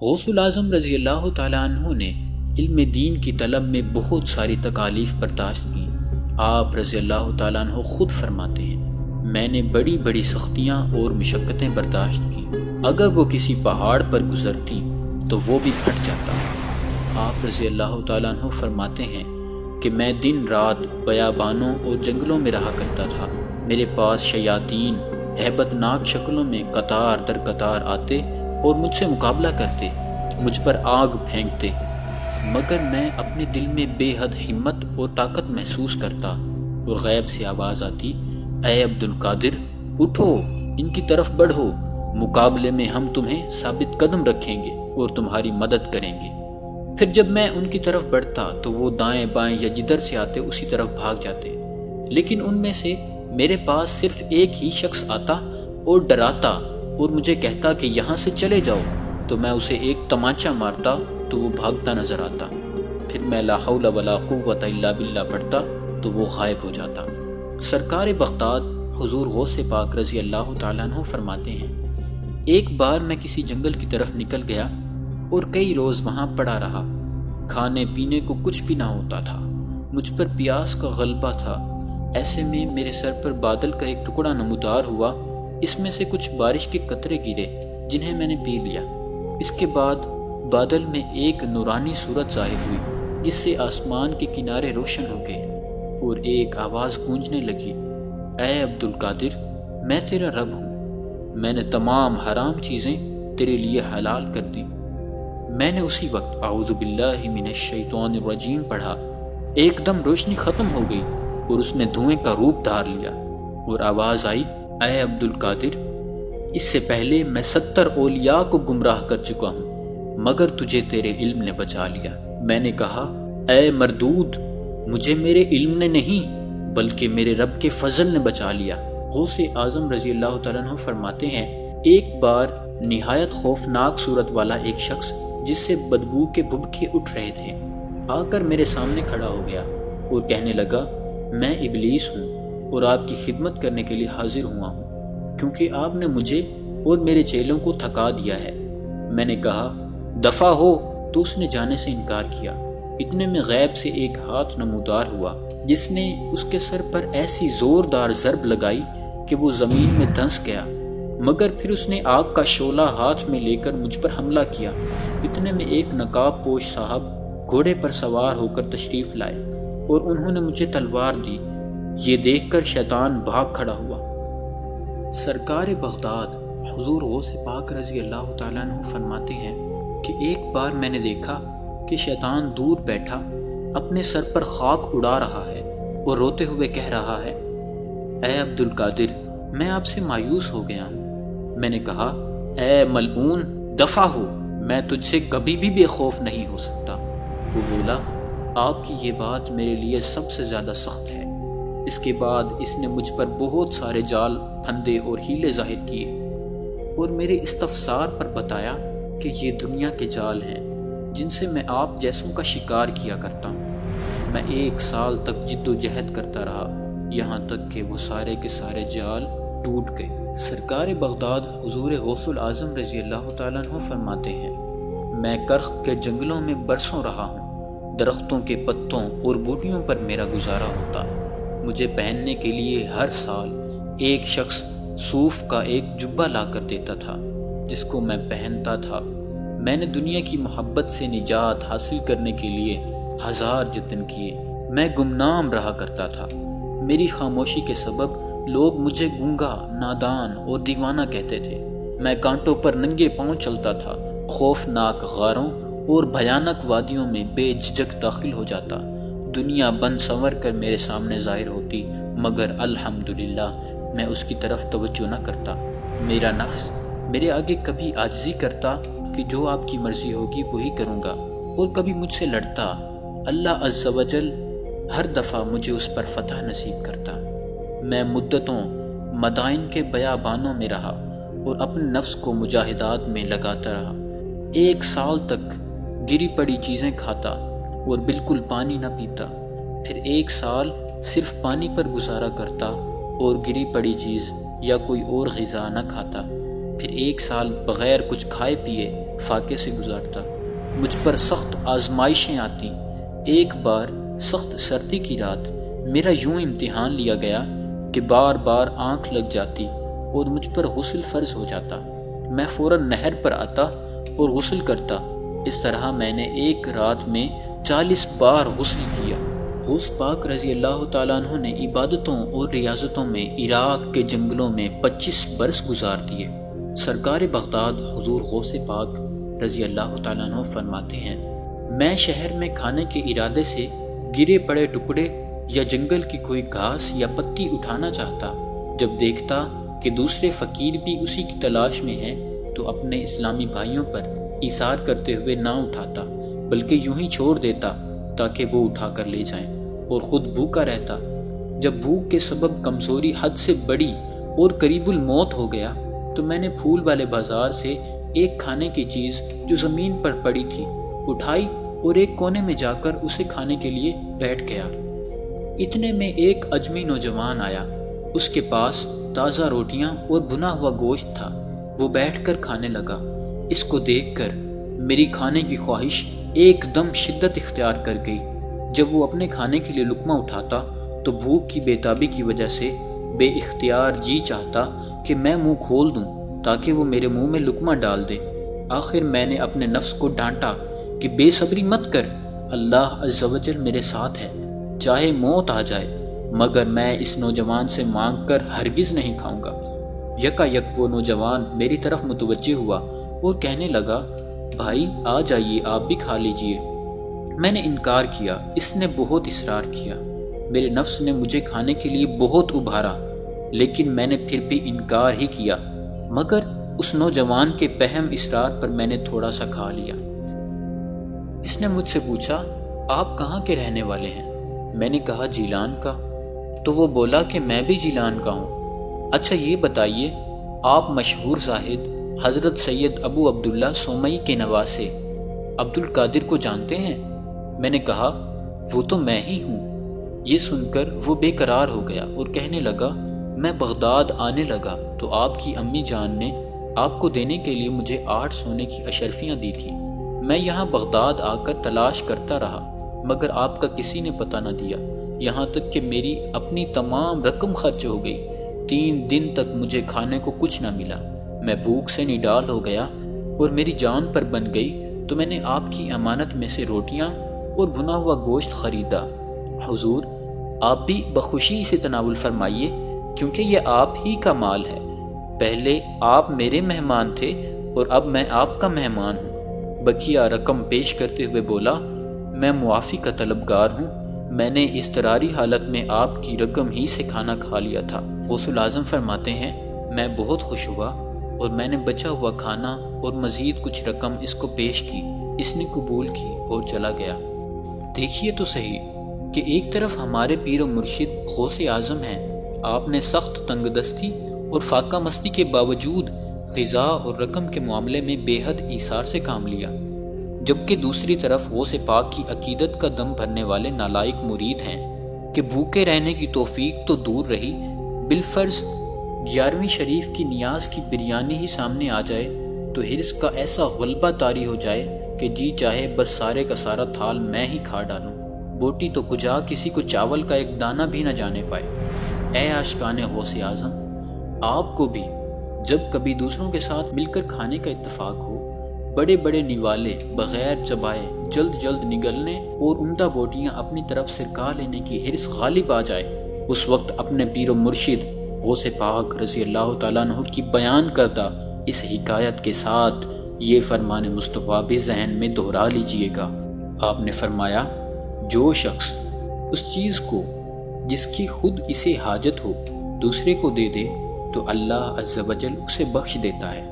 غوث الاعظم رضی اللہ تعالیٰ عنہ نے علم دین کی طلب میں بہت ساری تکالیف برداشت کی۔ آپ رضی اللہ تعالیٰ عنہ خود فرماتے ہیں، میں نے بڑی بڑی سختیاں اور مشقتیں برداشت کی، اگر وہ کسی پہاڑ پر گزرتی تو وہ بھی پھٹ جاتا۔ آپ رضی اللہ تعالیٰ عنہ فرماتے ہیں کہ میں دن رات بیابانوں اور جنگلوں میں رہا کرتا تھا، میرے پاس شیاطین ہیبت ناک شکلوں میں قطار در قطار آتے اور مجھ سے مقابلہ کرتے، مجھ پر آگ پھینکتے، مگر میں اپنے دل میں بے حد ہمت اور طاقت محسوس کرتا اور غیب سے آواز آتی، اے عبد القادر اٹھو، ان کی طرف بڑھو، مقابلے میں ہم تمہیں ثابت قدم رکھیں گے اور تمہاری مدد کریں گے۔ پھر جب میں ان کی طرف بڑھتا تو وہ دائیں بائیں یا جدھر سے آتے اسی طرف بھاگ جاتے، لیکن ان میں سے میرے پاس صرف ایک ہی شخص آتا اور ڈراتا اور مجھے کہتا کہ یہاں سے چلے جاؤ، تو میں اسے ایک تمانچہ مارتا تو وہ بھاگتا نظر آتا، پھر میں لا حول ولا قوت الا باللہ پڑھتا تو وہ غائب ہو جاتا۔ سرکار بغداد حضور غوث پاک رضی اللہ تعالیٰ عنہ فرماتے ہیں، ایک بار میں کسی جنگل کی طرف نکل گیا اور کئی روز وہاں پڑا رہا، کھانے پینے کو کچھ بھی نہ ہوتا تھا، مجھ پر پیاس کا غلبہ تھا۔ ایسے میں میرے سر پر بادل کا ایک ٹکڑا نمودار ہوا، اس میں سے کچھ بارش کے قطرے گرے جنہیں میں نے پی لیا۔ اس کے بعد بادل میں ایک نورانی صورت ظاہر ہوئی جس سے آسمان کے کنارے روشن ہو گئے اور ایک آواز گونجنے لگی، اے عبد القادر میں تیرا رب ہوں، میں نے تمام حرام چیزیں تیرے لیے حلال کر دی۔ میں نے اسی وقت اعوذ باللہ من الشیطان الرجیم پڑھا، ایک دم روشنی ختم ہو گئی اور اس نے دھوئیں کا روپ دھار لیا اور آواز آئی، اے عبد القادر اس سے پہلے میں 70 اولیاء کو گمراہ کر چکا ہوں مگر تجھے تیرے علم نے بچا لیا۔ میں نے کہا، اے مردود مجھے میرے علم نے نہیں بلکہ میرے رب کے فضل نے بچا لیا۔ غوث اعظم رضی اللہ تعالیٰ عنہ فرماتے ہیں، ایک بار نہایت خوفناک صورت والا ایک شخص جس سے بدبو کے بھبکے اٹھ رہے تھے آ کر میرے سامنے کھڑا ہو گیا اور کہنے لگا، میں ابلیس ہوں اور آپ کی خدمت کرنے کے لیے حاضر ہوا ہوں کیونکہ آپ نے مجھے اور میرے چیلوں کو تھکا دیا ہے۔ میں نے کہا، دفع ہو، تو اس نے جانے سے انکار کیا۔ اتنے میں غیب سے ایک ہاتھ نمودار ہوا جس نے اس کے سر پر ایسی زوردار ضرب لگائی کہ وہ زمین میں دھنس گیا، مگر پھر اس نے آگ کا شعلہ ہاتھ میں لے کر مجھ پر حملہ کیا۔ اتنے میں ایک نقاب پوش صاحب گھوڑے پر سوار ہو کر تشریف لائے اور انہوں نے مجھے تلوار دی۔ یہ دیکھ کر شیطان بھاگ کھڑا ہوا۔ سرکار بغداد حضور غوث پاک رضی اللہ تعالیٰ عنہ فرماتے ہیں کہ ایک بار میں نے دیکھا کہ شیطان دور بیٹھا اپنے سر پر خاک اڑا رہا ہے اور روتے ہوئے کہہ رہا ہے، اے عبد القادر میں آپ سے مایوس ہو گیا ہوں۔ میں نے کہا، اے ملعون دفع ہو، میں تجھ سے کبھی بھی بے خوف نہیں ہو سکتا۔ وہ بولا، آپ کی یہ بات میرے لیے سب سے زیادہ سخت ہے۔ اس کے بعد اس نے مجھ پر بہت سارے جال پھندے اور ہیلے ظاہر کیے اور میرے استفسار پر بتایا کہ یہ دنیا کے جال ہیں جن سے میں آپ جیسوں کا شکار کیا کرتا ہوں۔ میں 1 سال تک جد و جہد کرتا رہا یہاں تک کہ وہ سارے کے سارے جال ٹوٹ گئے۔ سرکار بغداد حضور غوث الاعظم رضی اللہ تعالیٰ عنہ فرماتے ہیں، میں کرخ کے جنگلوں میں برسوں رہا ہوں، درختوں کے پتوں اور بوٹیوں پر میرا گزارا ہوتا۔ مجھے پہننے کے لیے ہر سال ایک شخص صوف کا ایک جبہ لا کر دیتا تھا جس کو میں پہنتا تھا۔ میں نے دنیا کی محبت سے نجات حاصل کرنے کے لیے 1000 جتن کیے۔ میں گمنام رہا کرتا تھا، میری خاموشی کے سبب لوگ مجھے گونگا، نادان اور دیوانہ کہتے تھے۔ میں کانٹوں پر ننگے پاؤں چلتا تھا، خوفناک غاروں اور بھیانک وادیوں میں بے جھجک داخل ہو جاتا۔ دنیا بن سنور کر میرے سامنے ظاہر ہوتی مگر الحمدللہ میں اس کی طرف توجہ نہ کرتا۔ میرا نفس میرے آگے کبھی عاجزی کرتا کہ جو آپ کی مرضی ہوگی وہی کروں گا، اور کبھی مجھ سے لڑتا۔ اللہ عز و جل ہر دفعہ مجھے اس پر فتح نصیب کرتا۔ میں مدتوں مدائن کے بیابانوں میں رہا اور اپنے نفس کو مجاہدات میں لگاتا رہا۔ 1 سال تک گری پڑی چیزیں کھاتا اور بالکل پانی نہ پیتا، پھر 1 سال صرف پانی پر گزارا کرتا اور گری پڑی چیز یا کوئی اور غذا نہ کھاتا، پھر 1 سال بغیر کچھ کھائے پیے فاقے سے گزارتا۔ مجھ پر سخت آزمائشیں آتی۔ ایک بار سخت سردی کی رات میرا یوں امتحان لیا گیا کہ بار بار آنکھ لگ جاتی اور مجھ پر غسل فرض ہو جاتا۔ میں فوراً نہر پر آتا اور غسل کرتا۔ اس طرح میں نے ایک رات میں 40 بار غسل کیا۔ غوث پاک رضی اللہ تعالیٰ عنہ نے عبادتوں اور ریاضتوں میں عراق کے جنگلوں میں 25 برس گزار دیے۔ سرکار بغداد حضور غوث پاک رضی اللہ تعالیٰ عنہ فرماتے ہیں، میں شہر میں کھانے کے ارادے سے گرے پڑے ٹکڑے یا جنگل کی کوئی گھاس یا پتی اٹھانا چاہتا، جب دیکھتا کہ دوسرے فقیر بھی اسی کی تلاش میں ہیں تو اپنے اسلامی بھائیوں پر ایثار کرتے ہوئے نہ اٹھاتا بلکہ یوں ہی چھوڑ دیتا تاکہ وہ اٹھا کر لے جائیں، اور خود بھوکا رہتا۔ جب بھوک کے سبب کمزوری حد سے بڑی اور قریب الموت ہو گیا تو میں نے پھول والے بازار سے ایک کھانے کی چیز جو زمین پر پڑی تھی اٹھائی اور ایک کونے میں جا کر اسے کھانے کے لیے بیٹھ گیا۔ اتنے میں ایک اجمی نوجوان آیا، اس کے پاس تازہ روٹیاں اور بھنا ہوا گوشت تھا، وہ بیٹھ کر کھانے لگا۔ اس کو دیکھ کر میری کھانے کی خواہش ایک دم شدت اختیار کر گئی۔ جب وہ اپنے کھانے کے لیے لقمہ اٹھاتا تو بھوک کی بے تابی کی وجہ سے بے اختیار جی چاہتا کہ میں منہ کھول دوں تاکہ وہ میرے منہ میں لقمہ ڈال دے۔ آخر میں نے اپنے نفس کو ڈانٹا کہ بے صبری مت کر، اللہ عز و جل میرے ساتھ ہے، چاہے موت آ جائے مگر میں اس نوجوان سے مانگ کر ہرگز نہیں کھاؤں گا۔ یکا یک وہ نوجوان میری طرف متوجہ ہوا اور کہنے لگا، بھائی آ جائیے، آپ بھی کھا لیجئے۔ میں نے انکار کیا۔ اس نے بہت اصرار کیا۔ میرے نفس نے مجھے کھانے کے لیے بہت ابھارا لیکن میں نے پھر بھی انکار ہی کیا، مگر اس نوجوان کے پہم اصرار پر میں نے تھوڑا سا کھا لیا۔ اس نے مجھ سے پوچھا، آپ کہاں کے رہنے والے ہیں؟ میں نے کہا جیلان کا۔ تو وہ بولا کہ میں بھی جیلان کا ہوں۔ اچھا یہ بتائیے، آپ مشہور زاہد حضرت سید ابو عبداللہ سومئی کے نواسے عبد القادر کو جانتے ہیں؟ میں نے کہا، وہ تو میں ہی ہوں۔ یہ سن کر وہ بے قرار ہو گیا اور کہنے لگا، میں بغداد آنے لگا تو آپ کی امی جان نے آپ کو دینے کے لیے مجھے 8 سونے کی اشرفیاں دی تھیں۔ میں یہاں بغداد آ کر تلاش کرتا رہا مگر آپ کا کسی نے پتہ نہ دیا، یہاں تک کہ میری اپنی تمام رقم خرچ ہو گئی۔ 3 دن تک مجھے کھانے کو کچھ نہ ملا، میں بھوک سے نڈال ہو گیا اور میری جان پر بن گئی تو میں نے آپ کی امانت میں سے روٹیاں اور بھنا ہوا گوشت خریدا۔ حضور آپ بھی بخوشی سے تناول فرمائیے کیونکہ یہ آپ ہی کا مال ہے۔ پہلے آپ میرے مہمان تھے اور اب میں آپ کا مہمان ہوں۔ بقیہ رقم پیش کرتے ہوئے بولا، میں معافی کا طلبگار ہوں، میں نے اضطراری حالت میں آپ کی رقم ہی سے کھانا کھا لیا تھا۔ غوث الاعظم فرماتے ہیں، میں بہت خوش ہوا اور میں نے بچا ہوا کھانا اور مزید کچھ رقم اس کو پیش کی۔ اس نے قبول کی اور چلا گیا۔ دیکھیے تو صحیح کہ ایک طرف ہمارے پیر و مرشد غوث اعظم ہیں، آپ نے سخت تنگ دستی اور فاقہ مستی کے باوجود غذا اور رقم کے معاملے میں بے حد ایثار سے کام لیا، جبکہ دوسری طرف غوث پاک کی عقیدت کا دم بھرنے والے نالائق مرید ہیں کہ بھوکے رہنے کی توفیق تو دور رہی، بالفرض 11ویں شریف کی نیاز کی بریانی ہی سامنے آ جائے تو حرص کا ایسا غلبہ طاری ہو جائے کہ جی چاہے بس سارے کا سارا تھال میں ہی کھا ڈالوں، بوٹی تو کجا کسی کو چاول کا ایک دانہ بھی نہ جانے پائے۔ اے عاشقان غوث اعظم، آپ کو بھی جب کبھی دوسروں کے ساتھ مل کر کھانے کا اتفاق ہو، بڑے بڑے نوالے بغیر چبائے جلد جلد نگلنے اور عمدہ بوٹیاں اپنی طرف سرکا لینے کی حرص غالب آ جائے، اس وقت اپنے پیر و مرشد غوث پاک رضی اللہ تعالیٰ عنہ کی بیان کردہ اس حکایت کے ساتھ یہ فرمان مصطفیٰ بھی ذہن میں دہرا لیجئے گا۔ آپ نے فرمایا، جو شخص اس چیز کو جس کی خود اسے حاجت ہو دوسرے کو دے دے تو اللہ عز و جل اسے بخش دیتا ہے۔